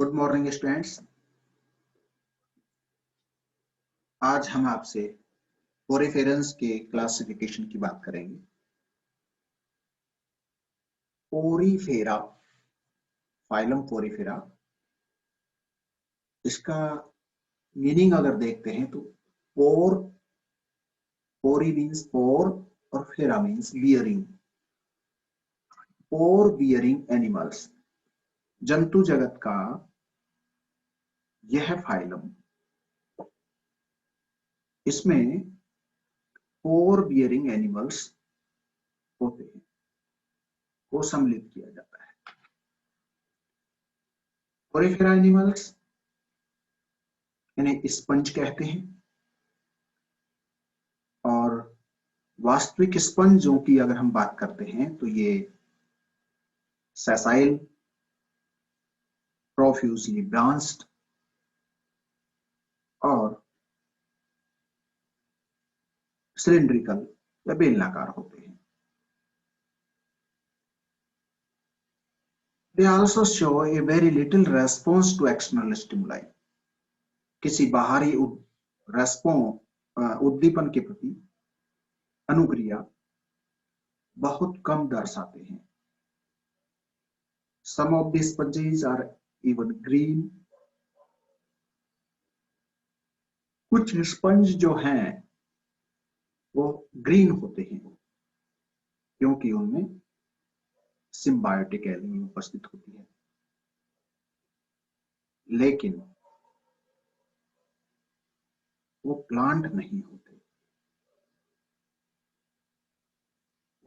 Good morning students. आज हम आपसे पोरिफेरंस के क्लासिफिकेशन की बात करेंगे। पोरीफेरा, फाइलम पोरीफेरा, इसका मीनिंग अगर देखते हैं तो पोरी मीन्स पोर और फेरा मीन्स बियरिंग। पोर बियरिंग एनिमल्स, जंतु जगत का यह फाइलम, इसमें पोर बियरिंग एनिमल्स होते हैं, को सम्मिलित किया जाता है। पोरीफेरा एनिमल्स इन्हें स्पंज कहते हैं और वास्तविक स्पंजों की अगर हम बात करते हैं तो ये सेसाइल, प्रोफ्यूजली ब्रांच्ड और सिलिंड्रिकल या बेलनाकार होते हैं। They also show a very little response to external stimuli. किसी बाहरी उद्दीपन के प्रति अनुक्रिया बहुत कम दर्शाते हैं। Some of the sponges are even green. कुछ स्पंज जो हैं वो ग्रीन होते हैं क्योंकि उनमें सिम्बायोटिक एलिमेंट उपस्थित होती है, लेकिन वो प्लांट नहीं होते,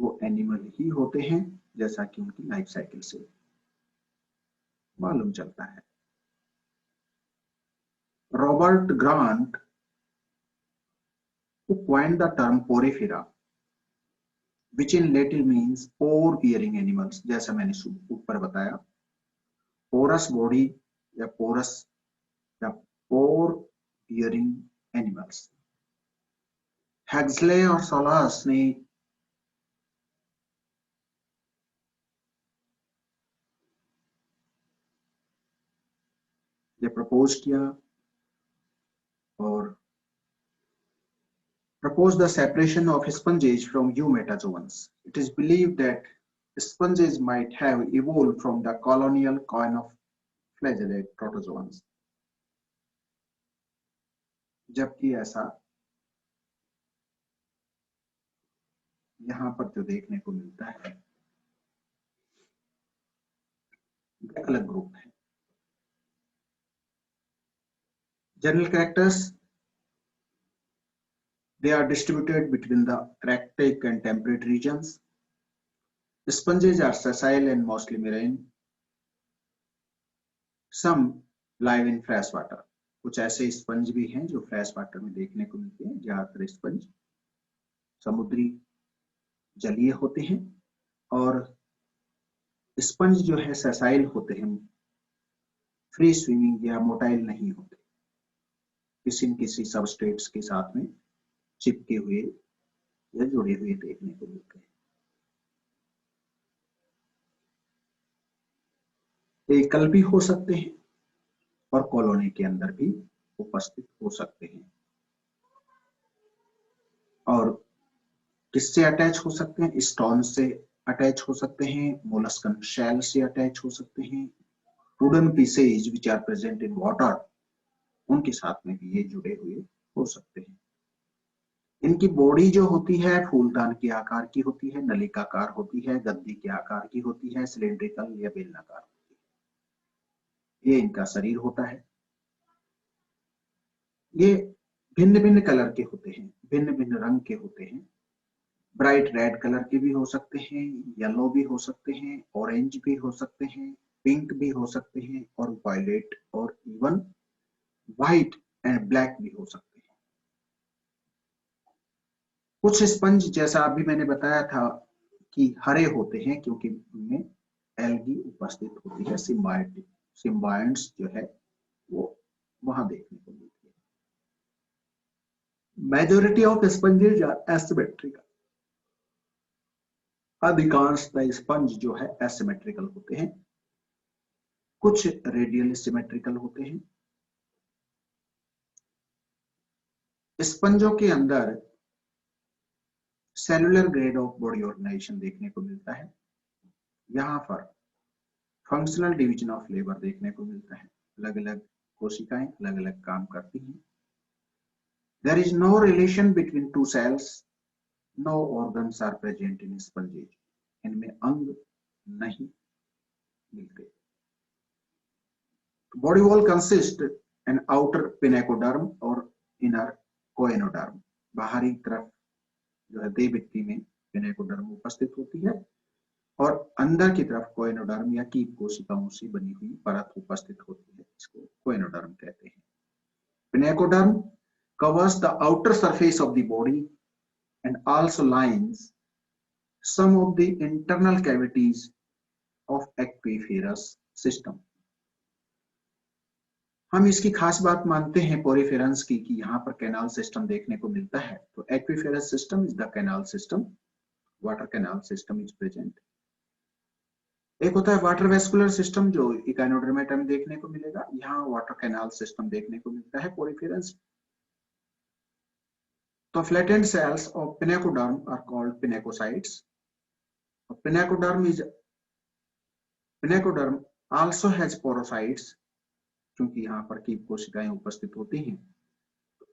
वो एनिमल ही होते हैं, जैसा कि उनकी लाइफ साइकिल से मालूम चलता है। Robert grant who coined the term porifera, which in Latin means pore bearing animals, जैसा मैंने ऊपर बताया, porous body या porous या pore bearing animals। हैग्सले और सोलास ने ये प्रपोज किया और proposed the separation of sponges from eumetazoans. It is believed that sponges might have evolved from the colonial coin of flagellate protozoans, जबकि ऐसा यहां पर जो देखने को मिलता है अलग ग्रुप है। General characters, they are distributed between the Arctic and temperate regions. Sponges are sessile and mostly marine. Some live in fresh water. कुछ ऐसे स्पंज भी हैं जो फ्रेश वाटर में देखने को मिलते हैं। ज्यादातर स्पंज समुद्री जलीय होते हैं और स्पंज जो है सेसाइल होते हैं, फ्री स्विमिंग या मोटाइल नहीं होते, किसी न किसी सबस्ट्रेट्स के साथ में चिपके हुए या जुड़े हुए देखने को मिलते हैं। एकल भी हो सकते हैं और कॉलोनी के अंदर भी उपस्थित हो सकते हैं। और किससे अटैच हो सकते हैं? स्टोन से अटैच हो सकते हैं, मोलस्कन शेल से अटैच हो सकते हैं, wooden pieces which are present in water, उनके साथ में भी ये जुड़े हुए हो सकते हैं। इनकी बॉडी जो होती है फूलदान के आकार की होती है, नलिकाकार होती है, गद्दी के आकार की होती है, सिलिंड्रिकल या बेलनाकार होती है। ये इनका शरीर होता है। ये भिन्न भिन्न कलर के होते हैं, भिन्न भिन्न रंग के होते हैं। ब्राइट रेड कलर के भी हो सकते हैं, येलो भी हो सकते हैं, ऑरेंज भी हो सकते हैं, पिंक भी हो सकते हैं और वायलेट और इवन व्हाइट एंड ब्लैक भी हो सकते हैं। कुछ स्पंज जैसा अभी मैंने बताया था कि हरे होते हैं क्योंकि उनमें एल्गी उपस्थित होती है, सिम्बायंट्स जो है वो वहां देखने को मिलती है। Majority of sponges are asymmetrical, अधिकांश स्पंज जो है एसिमेट्रिकल होते हैं। कुछ रेडियल सिमेट्रिकल होते हैं। स्पंजों के अंदर cellular grade of body organisation देखने को मिलता है। यहाँ पर फंक्शनल डिवीजन ऑफ लेबर देखने को मिलता है। अलग अलग कोशिकाएं अलग अलग काम करती हैं। There is no relation between two cells, no organs are present in sponges. इनमें अंग नहीं मिलते। Body wall consist an outer pinacoderm और इनर कोएनोडर्म। बाहरी तरफ जो है देह भित्ति में पिनेकोडर्म उपस्थित होती है और अंदर की तरफ कोएनोडर्म या कीप कोशिकाओं से बनी हुई परत उपस्थित होती है। इसको कोएनोडर्म कहते हैं। Pinacoderm covers the outer surface of the body and also lines some of the internal cavities of aquiferous system. हम इसकी खास बात मानते हैं पोरिफेरेंस की कि यहाँ पर कैनाल सिस्टम देखने को मिलता है। तो aquiferous system is the canal system, water canal system is present. एक होता है वाटर वेस्कुलर सिस्टम जो इकाइनोडर्मेटा में देखने को मिलेगा। यहाँ वाटर कैनाल सिस्टम देखने को मिलता है पोरिफेरेंस। तो flattened cells of pinacoderm are called pinacocytes. Pinacoderm also has porocytes, क्योंकि यहाँ पर कीप कोशिकाएं उपस्थित होती हैं।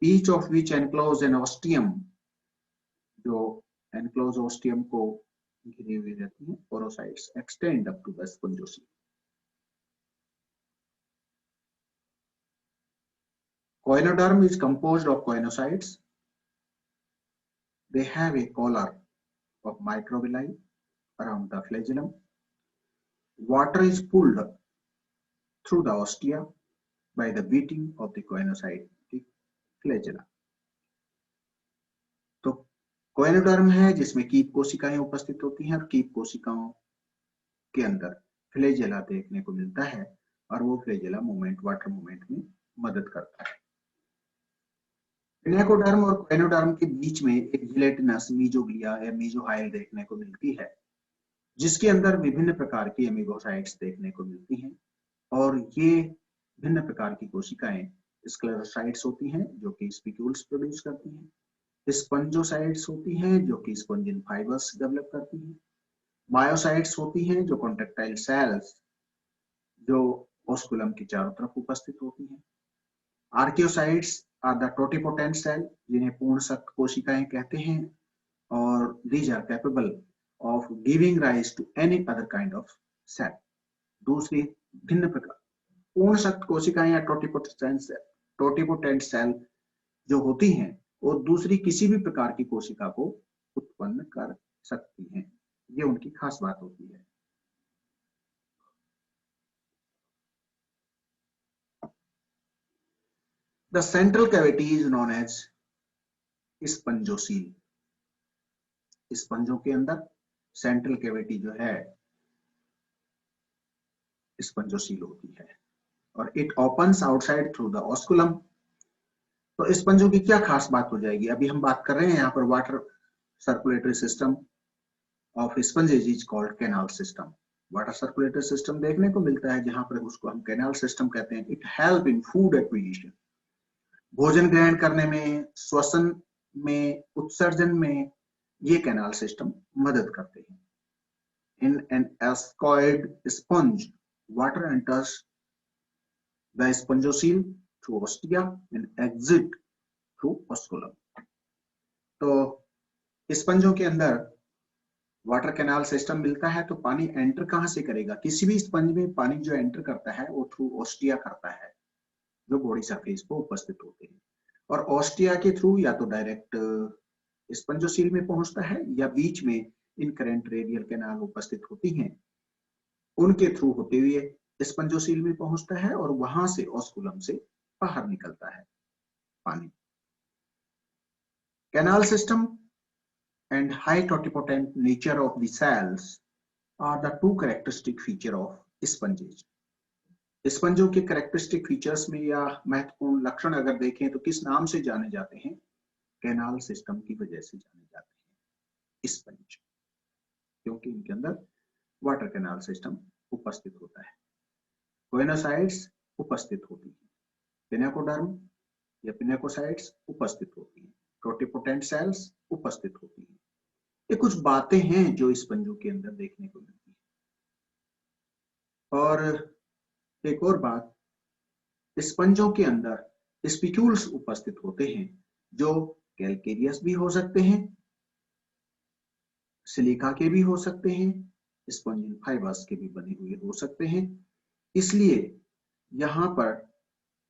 Each of which enclose an ostium, जो enclose ostium को घिरी हुई रहती है। Porocytes extend up to the spongiosum. Coenoderm is composed of coenocytes. They have a collar of microvilli around the flagellum. Water is pulled through the ostia by the beating of the coenocytic flagella. तो कोएनोडर्म है जिसमें keep कोशिकाएं उपस्थित होती हैं और keep कोशिकाओं के अंदर फ्लैजेला देखने को मिलता है और वो फ्लैजेला मूवमेंट, वाटर मूवमेंट में मदद करता है। पिनेकोडर्म और कोएनोडर्म के बीच में एक जिलेटिनस मीजोग्लिया या मीजोहाइल देखने को मिलती है, जिसके अंदर विभिन्न प्रकार की एमिगोसाइट्स देखने को मिलती हैं और ये भिन्न प्रकार की कोशिकाएं स्क्लेरोसाइट्स होती हैं जो कि स्पिक्यूल्स प्रोड्यूस करती हैं, स्पंजोसाइट्स होती हैं जो कि स्पंजिन फाइबर्स डेवलप करती हैं, मायोसाइट्स होती हैं जो कॉन्ट्रैक्टाइल सेल्स जो ओस्कुलम के चारों तरफ उपस्थित होती हैं, archaeocytes are the totipotent cell जिन्हें पूर्ण शक्त कोशिकाएं कहते हैं और these are capable of giving rise to any other kind of cell. दूसरी भिन्न प्रकार पूर्ण शक्त कोशिकाएं या टोटिपोटेंट सेल जो होती हैं वो दूसरी किसी भी प्रकार की कोशिका को उत्पन्न कर सकती हैं। ये उनकी खास बात होती है। The central cavity is known as spongocoel. स्पंजों के अंदर सेंट्रल कैविटी जो है स्पंजोसील होती है और it opens outside through the osculum. तो स्पंजों की क्या खास बात हो जाएगी? अभी हम बात कर रहे हैं यहाँ पर water circulatory system of sponges is called canal system. Water circulatory system देखने को मिलता है जहां पर उसको हम कैनाल सिस्टम कहते हैं। It help in food acquisition, भोजन ग्रहण करने में, श्वसन में, उत्सर्जन में ये कैनाल सिस्टम मदद करते हैं। In an asconoid sponge water enters the spongocoel through ostia and exit through osculum. तो स्पंजों के अंदर वाटर कैनाल सिस्टम मिलता है तो पानी एंटर कहां से करेगा? किसी भी स्पंज में पानी जो एंटर करता है वो थ्रू ऑस्टिया करता है जो बॉडी सरफेस पर उपस्थित होते हैं और ऑस्टिया के थ्रू या तो डायरेक्ट स्पंजोसील में पहुंचता है या बीच में इनकरेंट रेडियल कैनाल उपस्थित होती हैं उनके थ्रू होते हुए स्पंजोसील में पहुंचता है और वहां से ऑस्कुलम से बाहर निकलता है पानी। Canal system and high totipotent nature of the cells are the two characteristic feature of sponges. स्पंजों के कैरेक्टरिस्टिक फीचर्स में या महत्वपूर्ण लक्षण अगर देखें तो किस नाम से जाने जाते हैं? कैनाल सिस्टम की वजह से जाने जाते हैं स्पंज, क्योंकि इनके अंदर वाटर कैनाल सिस्टम उपस्थित होता है। कोइनोसाइट्स उपस्थित होती है, पिनेकोडर्म या पिनेकोसाइट्स उपस्थित होती है, टोटिपोटेंट सेल्स उपस्थित होती है। ये कुछ बातें हैं जो स्पंजों के अंदर देखने को मिलती है। और एक और बात, स्पंजों के अंदर स्पिक्यूल्स उपस्थित होते हैं जो कैल्केरियस भी हो सकते हैं, सिलिका के भी हो सकते हैं, स्पंजिन फाइबर्स के भी बने हुए हो सकते हैं। इसलिए यहाँ पर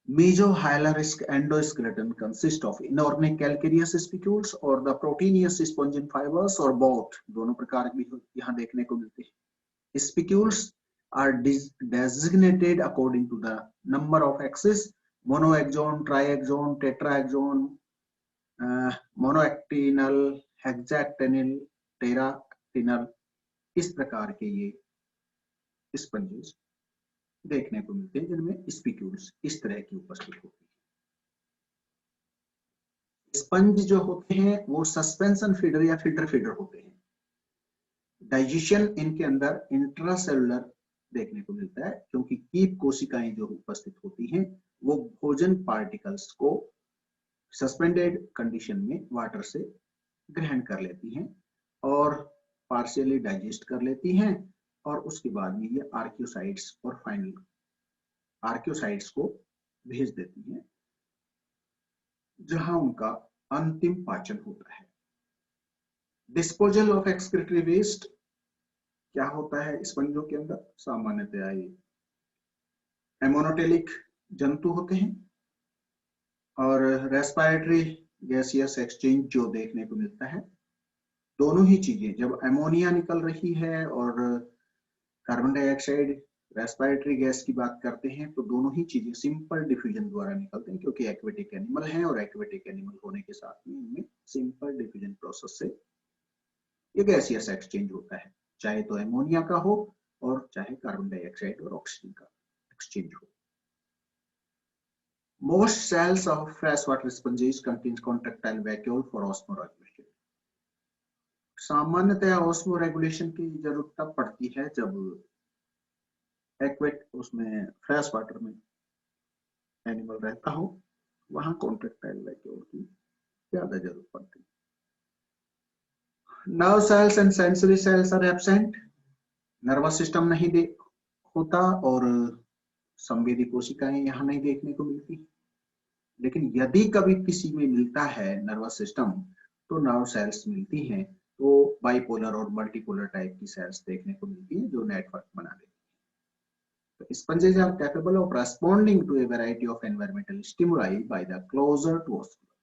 mesohyalarisk endoskeleton consists of inorganic calcareous spicules or the proteinous spongin fibers or both, दोनों प्रकार भी यहाँ देखने को मिलते हैं। Spicules are designated according to the number of axes, monoaxon, triaxon, tetraxon, monoactinal, hexactinal, teractinal, इस प्रकार के ये स्पंजेस देखने को मिलते हैं जिनमें स्पिक्यूल्स इस तरह की उपस्थित होती है। स्पंज जो होते हैं वो सस्पेंशन फीडर या फिल्टर फीडर होते हैं। डाइजेशन इनके अंदर इंट्रासेलुलर देखने को मिलता है, क्योंकि कीप कोशिकाएं जो उपस्थित होती हैं वो भोजन पार्टिकल्स को सस्पेंडेड कंडीशन में वाटर से ग्रहण कर लेती हैं और पार्शियली डाइजेस्ट कर लेती हैं, और उसके बाद में ये आर्कियोसाइट्स और फाइनल आर्कियोसाइट्स को भेज देती हैं जहां उनका अंतिम पाचन होता है। डिस्पोजल ऑफ एक्सक्रीटरी वेस्ट क्या होता है स्पंजों के अंदर? सामान्यतया ये एमोनोटेलिक जंतु होते हैं और रेस्पिरेटरी गैसियस एक्सचेंज जो देखने को मिलता है, दोनों ही चीजें जब अमोनिया निकल रही है और कार्बन डाइऑक्साइड रेस्पिरेटरी गैस की बात करते हैं तो दोनों ही चीजें सिंपल डिफ्यूजन द्वारा निकलते हैं, क्योंकि एक्वेटिक एनिमल हैं और एक्वेटिक एनिमल होने के साथ में इनमें सिंपल डिफ्यूजन प्रोसेस से ये गैसियस एक्सचेंज होता है, चाहे तो अमोनिया का हो और चाहे कार्बन डाइऑक्साइड और ऑक्सीजन का एक्सचेंज हो। Most cells of freshwater sponges contains contractile vacuole for osmoregulation. सामान्यतया ऑस्मोरेगुलेशन की जरूरत तब पड़ती है जब एक्वेट उसमें फ्रेश वाटर में एनिमल रहता हो, वहां कॉन्ट्रैक्टाइल वैक्यूल की ज्यादा जरूरत पड़ती है। Nerve cells and sensory cells are absent, nervous system नहीं होता और संवेदी कोशिकाएं यहाँ नहीं देखने को मिलती। लेकिन यदि कभी किसी में मिलता है नर्वस सिस्टम तो नर्व सेल्स मिलती हैं, तो बाइपोलर और मल्टीपोलर टाइप की सेल्स देखने को मिलती हैं जो नेटवर्क बना देती हैं। Sponges are capable of responding to a variety of environmental stimuli by the closer to osmolar.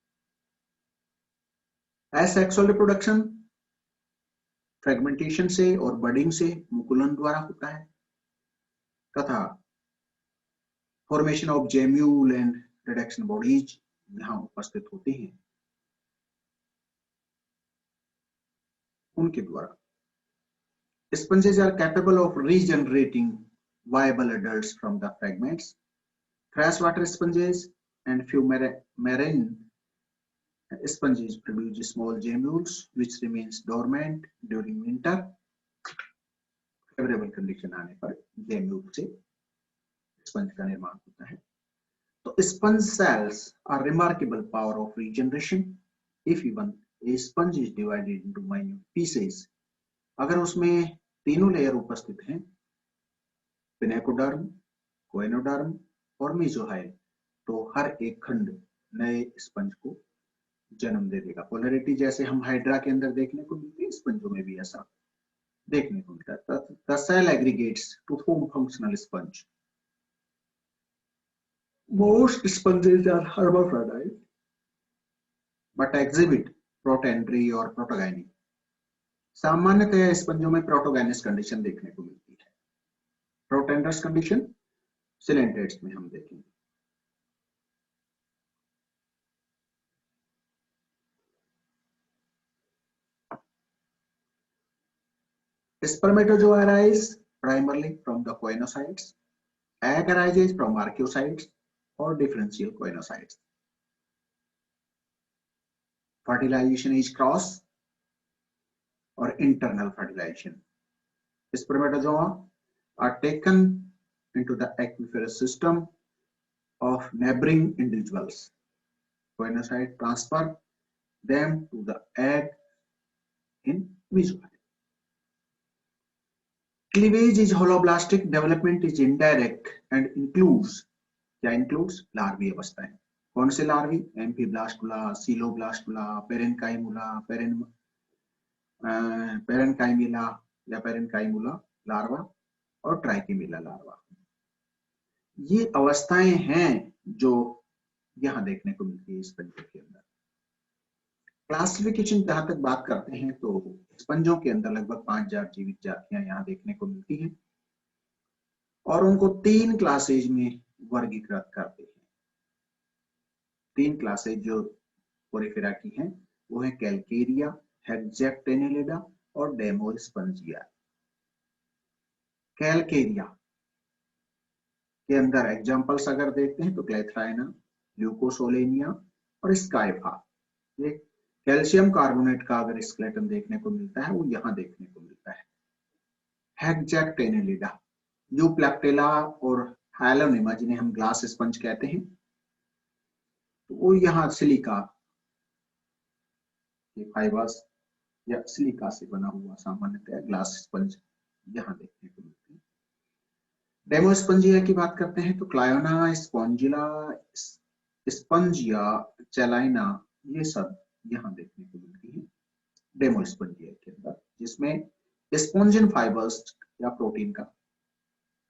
Asexual reproduction fragmentation से और बडिंग से मुकुलन द्वारा होता है, तथा formation of gemmule and reduction bodies यहाँ उपस्थित होती हैं उनके द्वारा। Sponges are capable of regenerating viable adults from the fragments. Freshwater sponges and few marine sponges produce small gemmules which remains dormant during winter. Favorable condition आने पर gemule से sponge का निर्माण होता है। तो sponge cells are remarkable power of regeneration if even a sponge is divided into minute pieces. अगर उसमें तीनों लेयर उपस्थित हैं, पिनेकोडर्म, कोएनोडर्म और मेसोहाइल, तो हर एक खंड नए स्पंज को जन्म दे देगा। पोलैरिटी जैसे हम हाइड्रा के अंदर देखने को मिलती है, स्पंजों में भी ऐसा देखने को मिलता है। The cell aggregates to form functional sponge. Most sponges are hermaphrodite but exhibit protandry और प्रोटोगाइनी। सामान्यतः स्पंजों में प्रोटोगाइनस कंडीशन देखने को मिलती है। प्रोटेंडरस कंडीशन सिलेंट्रेट्स में हम देखेंगे। Spermatozoa arise primarily from the coenocytes. Egg arises from archaeocytes or differential coenocytes. Fertilization is cross or internal fertilization. Spermatozoa are taken into the aquiferous system of neighboring individuals. Coenocyte transfer them to the egg in mesohyte. Cleavage is holoblastic, development is indirect and includes, क्या includes? Larvae अवस्थाएं. कौन से larvae? एम्फीब्लास्टुला, सीलोब्लास्टुला, पेरेनकाइमुला, पेरेनकाइमिला या पेरेनकाइमुला larva और ट्राइकेमिला larva. ये अवस्थाएं हैं जो यहां देखने को मिलती है स्पंजों के अंदर. क्लासिफिकेशन जहां तक बात करते हैं तो स्पंजों के अंदर लगभग 5000 जीवित जातियां यहां देखने को मिलती हैं और उनको 3 क्लासेज में वर्गीकृत करते हैं. 3 क्लासेज जो पोरिफेरा की हैं वो है कैलकेरिया, हेक्सेक्टेनिलिडा और डेमोस्पंजिया. कैलकेरिया के अंदर एग्जांपल्स अगर देखते हैं तो क्लेथ्राइना, ल्यूकोसोलेनिया और स्काइफा. ये कैल्शियम कार्बोनेट का अगर स्केलेटन देखने को मिलता है वो यहां देखने को मिलता है. हेक्सेक्टेनिलिडा, यूप्लेक्टेला और हाइलोनिमा जिन्हें हम ग्लास स्पंज कहते हैं तो वो यहाँ सिलिका के फाइबर्स या सिलिका से बना हुआ सामान्यतः ग्लास स्पंज यहां देखने को मिलते हैं. डेमोस्पंजिया की बात करते हैं तो क्लायोना, स्पॉन्जिला, स्पंजिया, चैलाइना ये सब यहां देखने को मिलती है डेमोस्पंजिया के अंदर, जिसमें स्पॉन्जिन फाइबर्स या प्रोटीन का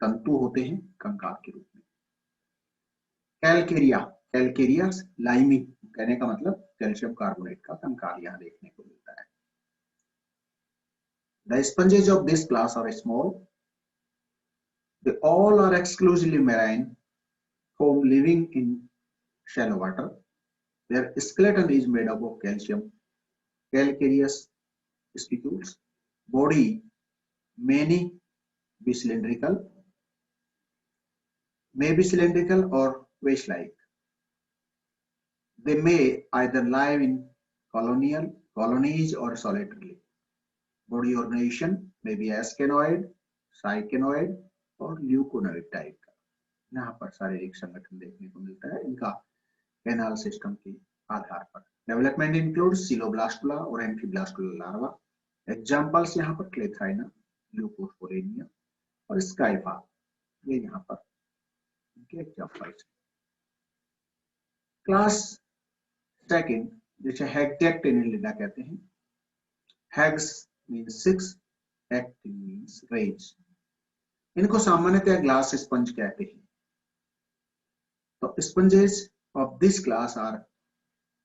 तंतु होते हैं कंकाल के रूप में. कैलकेरिया, कैलकेरिया लाइमी कहने का मतलब कैल्शियम कार्बोनेट का कंकाल यहां देखने को मिलता है. The sponges of this class are small. They all are exclusively marine, form living in shallow water. Their skeleton is made up of calcium, calcareous spicules. Body may be cylindrical or wedge-like. They may either live in colonies or solitarily. Body organization may be ascenoid, cycanoid और ल्यूकोनोइड type का. यहाँ पर शारीरिक संगठन देखने को मिलता है इनका कैनाल सिस्टम के आधार पर. डेवलपमेंट इंक्लूड्स सीलोब्लास्टुला और एम्फीब्लास्टुला लार्वा. एग्जांपल्स यहाँ पर क्लेथ्राइना, ल्यूकोसोलेनिया और स्काइफा ये यहाँ पर इनके एग्जांपल्स. क्लास सेकंड जिसे हेक्सेक्टेनिलिडा कहते हैं. Hex means 6, act means rays. इनको सामान्यतः ग्लास स्पंज कहते हैं. तो sponges of this class are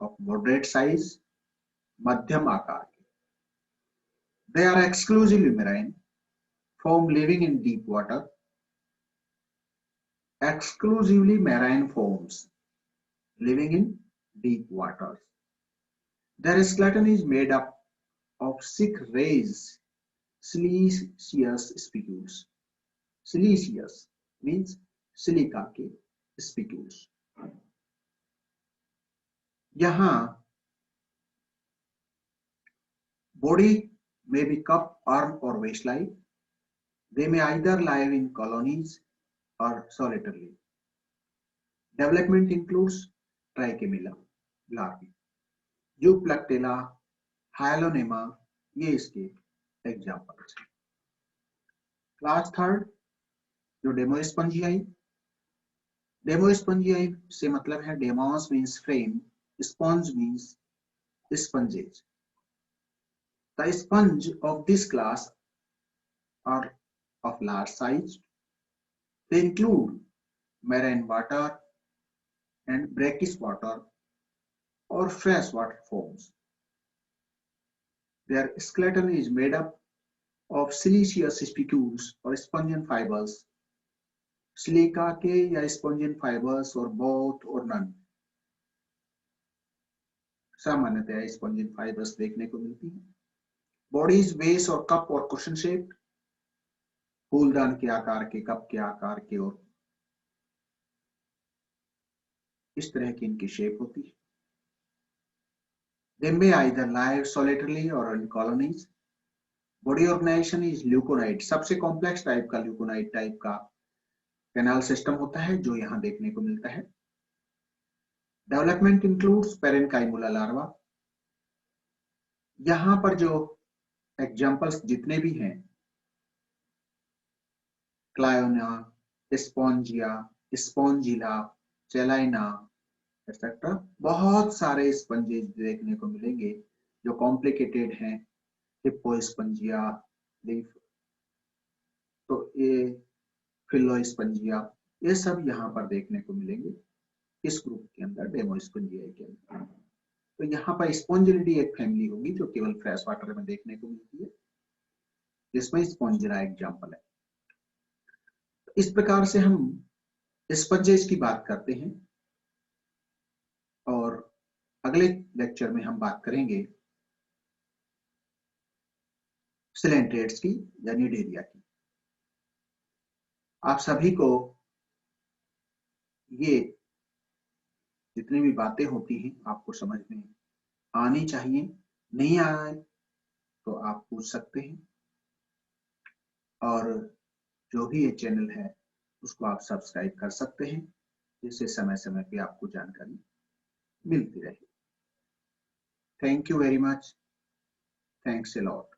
of moderate size, मध्यम आकार के. They are exclusively marine, form living in deep water. Exclusively marine forms living in deep waters. Their skeleton is made up of thick raised siliceous spicules. Siliceous means silica के spicules. यहाँ body may be cup, arm or waist-like. They may either live in colonies or solitarily. Development includes trichimella larvae, Euplectella, Hyalonema ये इसके examples हैं. Class third जो डेमोस्पंजियाई. डेमोस्पंजियाई से मतलब है demos means frame, sponge means sponges. The sponge of this class are of large size. They include marine water and brackish water or freshwater forms. Their skeleton is made up of siliceous spicules or spongian fibers. Silica के या spongin fibres और both और none. सामान्यतः spongin fibres देखने को मिलती है. Body is base और कप और कुशन शेप्ड, फूलदान के आकार के, कप के आकार के और इस तरह की इनकी शेप होती है. They may either live solitarily or in colonies. Body organization is leuconoid. सबसे कॉम्प्लेक्स टाइप का ल्यूकोनाइड टाइप का कैनाल सिस्टम होता है जो यहाँ देखने को मिलता है। Development includes parenchymula larva. यहाँ पर जो एग्जाम्पल्स जितने भी हैं, Cliona, Spongia, Spongilla, Chalina et cetera, बहुत सारे स्पंजेस देखने को मिलेंगे जो कॉम्प्लिकेटेड हैं। हिप्पोस्पंजिया, लीफ, तो ये फिलोस्पंजिया, ये सब यहाँ पर देखने को मिलेंगे इस ग्रुप के अंदर, डेमोस्पंजिया के अंदर। तो यहाँ पर स्पॉन्जिलिडी एक फैमिली होगी जो केवल फ्रेश वाटर में देखने को मिलती है, जिसमें स्पॉन्जिला एग्जाम्पल है। इस प्रकार से हम स्पंजेस की बात करते हैं और अगले लेक्चर में हम बात करेंगे सिलेंट्रेट्स की या निडेरिया की। आप सभी को ये जितनी भी बातें होती हैं आपको समझ में आनी चाहिए। नहीं आए तो आप पूछ सकते हैं, और जो भी ये चैनल है उसको आप सब्सक्राइब कर सकते हैं, जिससे समय समय पे आपको जानकारी मिलती रहे। Thank you very much. Thanks a lot.